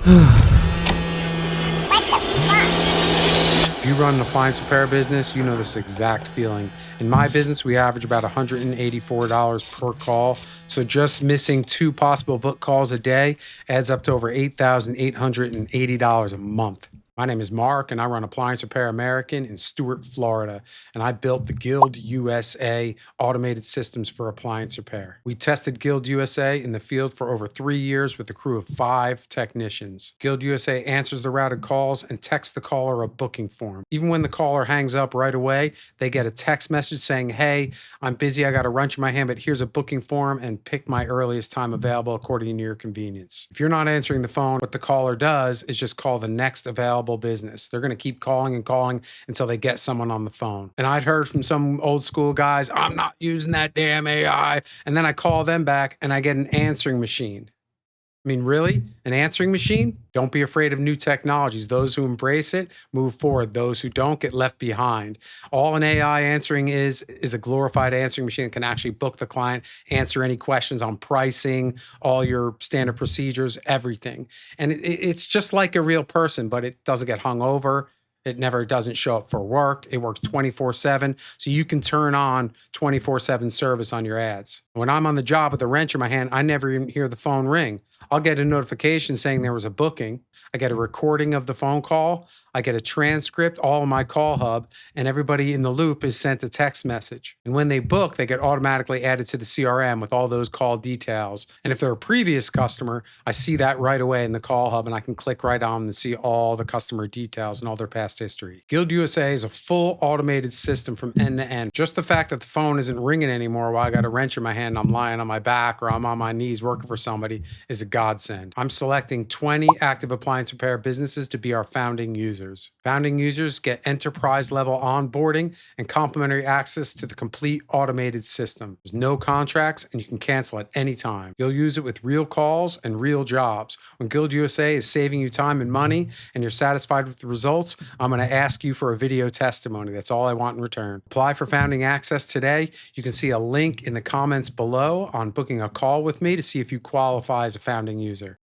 If you run an appliance repair business, you know this exact feeling. In my business, we average about $184 per call. So just missing 2 possible book calls a day adds up to over $8,880 a month. My name is Mark, and I run Appliance Repair American in Stuart, Florida, and I built the GuildUSA automated systems for appliance repair. We tested GuildUSA in the field for over 3 years with a crew of 5 technicians. GuildUSA answers the routed calls and texts the caller a booking form. Even when the caller hangs up right away, they get a text message saying, "Hey, I'm busy, I got a wrench in my hand, but here's a booking form and pick my earliest time available according to your convenience." If you're not answering the phone, what the caller does is just call the next available business. They're going to keep calling and calling until they get someone on the phone. And I'd heard from some old school guys, "I'm not using that damn AI." And then I call them back and I get an answering machine. I mean, really? An answering machine? Don't be afraid of new technologies. Those who embrace it move forward. Those who don't get left behind. All an AI answering is a glorified answering machine that can actually book the client, answer any questions on pricing, all your standard procedures, everything. And it's just like a real person, but it doesn't get hung over. It never doesn't show up for work. It works 24/7. So you can turn on 24/7 service on your ads. When I'm on the job with a wrench in my hand, I never even hear the phone ring. I'll get a notification saying there was a booking. I get a recording of the phone call. I get a transcript, all in my call hub, and everybody in the loop is sent a text message. And when they book, they get automatically added to the CRM with all those call details. And if they're a previous customer, I see that right away in the call hub, and I can click right on and see all the customer details and all their past history. GuildUSA is a full automated system from end to end. Just the fact that the phone isn't ringing anymore while I got a wrench in my hand, I'm lying on my back, or I'm on my knees working for somebody is a godsend. I'm selecting 20 active appliance repair businesses to be our founding users. Founding users get enterprise-level onboarding and complimentary access to the complete automated system. There's no contracts, and you can cancel at any time. You'll use it with real calls and real jobs. When GuildUSA is saving you time and money, and you're satisfied with the results, I'm going to ask you for a video testimony. That's all I want in return. Apply for founding access today. You can see a link in the comments below on booking a call with me to see if you qualify as a founding user.